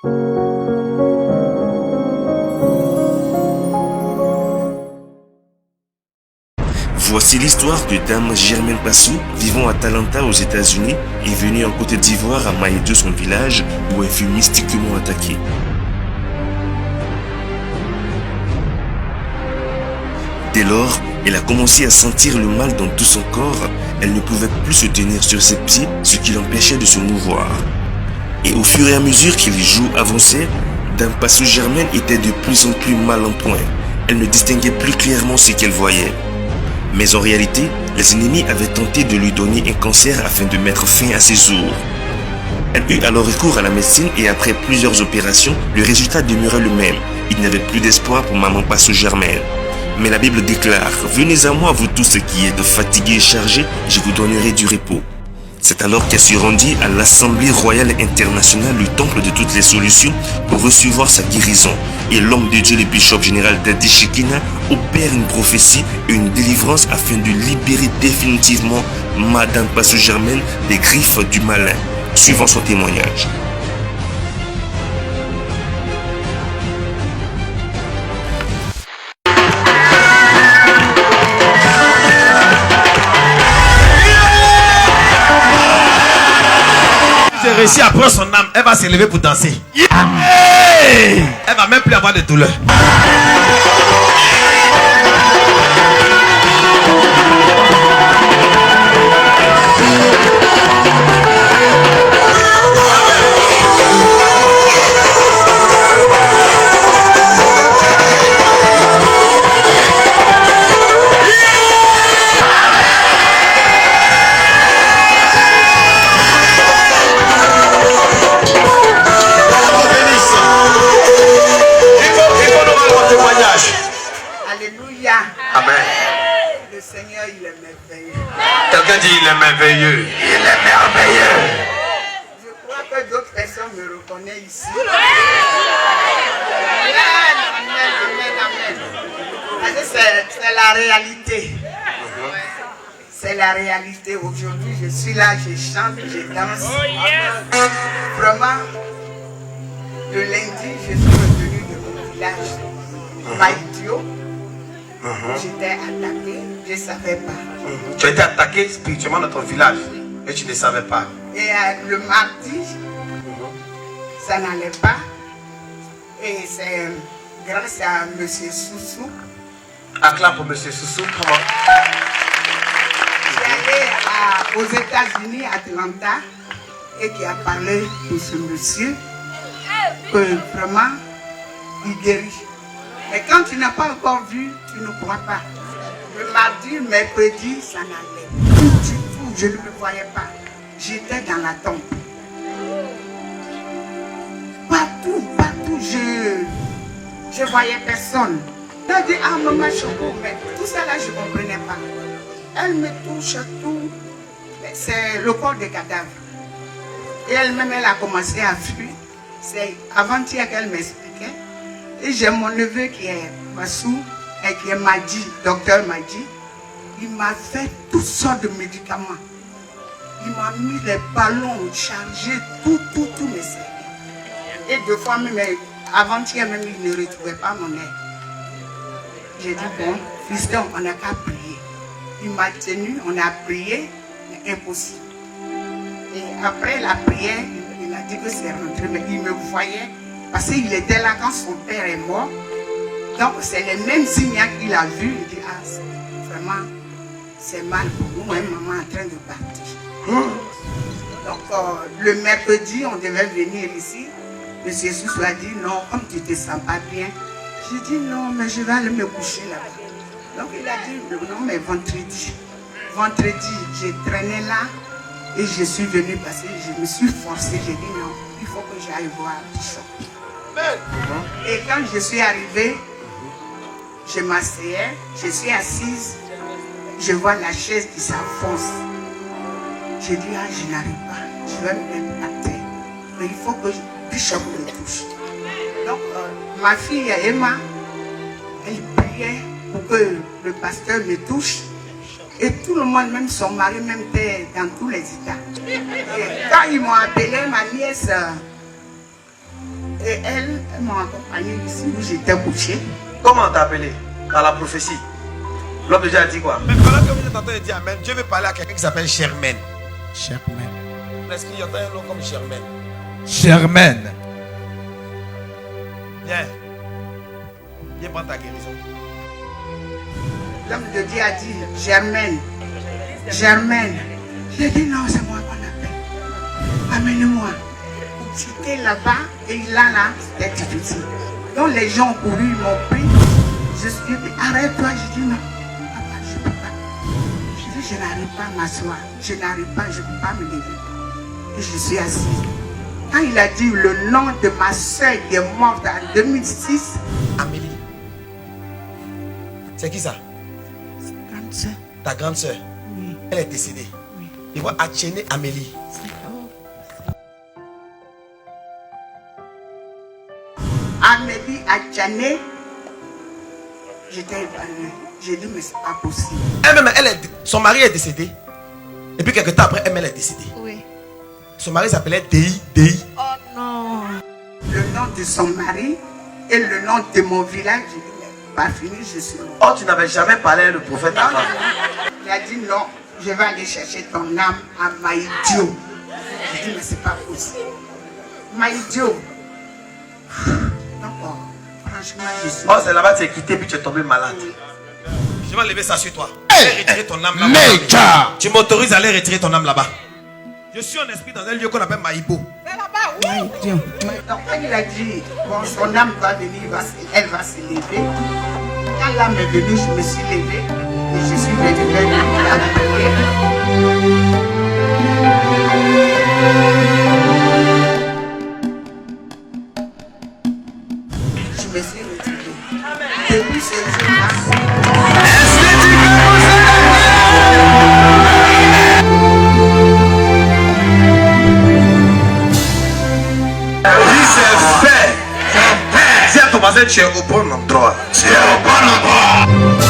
Voici l'histoire de Dame Germaine Passou, vivant à Atlanta aux États-Unis et venue en Côte d'Ivoire à Maïdou, son village, où elle fut mystiquement attaquée. Dès lors, elle a commencé à sentir le mal dans tout son corps. Elle ne pouvait plus se tenir sur ses pieds, ce qui l'empêchait de se mouvoir. Et au fur et à mesure que les jours avançaient, Dame Passou Germaine était de plus en plus mal en point. Elle ne distinguait plus clairement ce qu'elle voyait. Mais en réalité, les ennemis avaient tenté de lui donner un cancer afin de mettre fin à ses jours. Elle eut alors recours à la médecine et après plusieurs opérations, le résultat demeurait le même. Il n'y avait plus d'espoir pour maman Passou Germaine. Mais la Bible déclare, « Venez à moi, vous tous qui êtes fatigués et chargés, je vous donnerai du repos. » C'est alors qu'elle se rendit à l'Assemblée royale internationale, le temple de toutes les solutions, pour recevoir sa guérison. Et l'homme de Dieu, le bishop général d'Adi Shekina, opère une prophétie et une délivrance afin de libérer définitivement Madame Passou Germaine des griffes du malin, suivant son témoignage. J'ai réussi à prendre son âme, elle va s'élever pour danser. Elle va même plus avoir de douleur. Alléluia. Amen. Le Seigneur, il est merveilleux. Quelqu'un dit il est merveilleux. Il est merveilleux. Je crois que d'autres personnes me reconnaissent ici. Amen. C'est la réalité. C'est la réalité. Aujourd'hui, je suis là, je chante, je danse. Vraiment, le lundi, je suis revenu de mon village, Maïdio. J'étais attaqué, je ne savais pas. Tu as été attaqué spirituellement dans ton village et tu ne savais pas. Et le mardi, ça n'allait pas. Et c'est grâce à M. Soussou. Acclame pour M. Soussou. Comment? J'ai allé aux États-Unis, à Atlanta, et qui a parlé pour ce monsieur que vraiment il guérit. Mais quand tu n'as pas encore vu, tu ne crois pas. Le mardi, le mercredi, ça n'allait plus du tout. Je ne me voyais pas. J'étais dans la tombe. Partout, je voyais personne. Elle a dit, ah maman Choco, mais tout ça là, je ne comprenais pas. Elle me touche tout. C'est le corps des cadavres. Et elle-même, elle a commencé à fuir. C'est avant-hier qu'elle m'expliquait. Et j'ai mon neveu qui est Massou et qui est Madi, docteur Madi. Il m'a fait toutes sortes de médicaments. Il m'a mis les ballons chargés, tout mes cerveaux. Et deux fois même, avant-hier même, il ne retrouvait pas mon air. J'ai dit, bon, fiston, on n'a qu'à prier. Il m'a tenu, on a prié, mais impossible. Et après la prière, il a dit que c'est rentré, mais il me voyait. Parce qu'il était là quand son père est mort. Donc c'est les mêmes signes qu'il a vus. Il dit, ah, vraiment, c'est mal pour nous, hein, maman est en train de partir. Donc le mercredi, on devait venir ici. M. Soussou a dit, non, comme tu ne te sens pas bien. J'ai dit, non, mais je vais aller me coucher là-bas. Donc il a dit, non, mais vendredi. Vendredi, j'ai traîné là et je suis venue parce que je me suis forcée. J'ai dit, non, il faut que j'aille voir Bishop. Et quand je suis arrivée, je m'asseyais, je suis assise, je vois la chaise qui s'enfonce. J'ai dit, ah, je n'arrive pas, je vais me mettre à terre. Mais il faut que Bishop me touche. Donc, ma fille Emma, elle priait pour que le pasteur me touche. Et tout le monde, même son mari, même était dans tous les états. Et quand ils m'ont appelé, ma nièce, Et elles m'ont accompagné ici où j'étais couché. Comment on t'a appelé? Par la prophétie. L'homme de Dieu a dit quoi? Mais pendant que vous êtes en train de dire Amen, Dieu veut parler à quelqu'un qui s'appelle Germaine. Germaine. Est-ce qu'il y a un nom comme Germaine? Germaine. Viens. Viens prendre ta guérison. L'homme de Dieu a dit Germaine. Germaine. J'ai dit non, c'est moi qu'on appelle. Amenez-moi. J'étais là-bas et là, c'était difficile. Donc les gens ont couru, ils m'ont pris. Je suis dit, arrête-toi. J'ai dit non, papa, je ne peux pas. Je dis, je n'arrive pas à m'asseoir. Je n'arrive pas, je ne peux pas me lever. Et je suis assise. Quand il a dit le nom de ma soeur qui est morte en 2006, Amélie. C'est qui ça? grande soeur, Ta grande soeur. oui, Elle est décédée. oui. Il va attirer Amélie. Amélie a Tchané. J'étais évanouie. J'ai dit, mais c'est pas possible. Elle-même, son mari est décédé. Et puis quelques temps après, elle est décédée. Oui. Son mari s'appelait Dei. Oh non. Le nom de son mari et le nom de mon village, j'ai dit, mais pas fini, je suis mort. Oh, tu n'avais jamais parlé à le prophète Non, avant. il a dit non, je vais aller chercher ton âme à Maïdio. J'ai dit, mais c'est pas possible. Maïdio. Donc, franchement, je suis. Oh, c'est là-bas, tu es quitté, puis tu es tombé malade. Je vais enlever ça sur toi. Je vais retirer ton âme là-bas. Major. Tu m'autorises à aller retirer ton âme là-bas. Je suis en esprit dans un lieu qu'on appelle Maïbo. Maïdio. Donc, quand il a dit, bon, son âme va venir, elle va se lever. Quand l'âme est venue, je me suis levée et je suis venue vers lui, la prière. Je me suis retirée. Depuis ce jour-là, Oui, c'est fait. Dis à ton voisin, tu es au bon endroit. Tu es au bon endroit.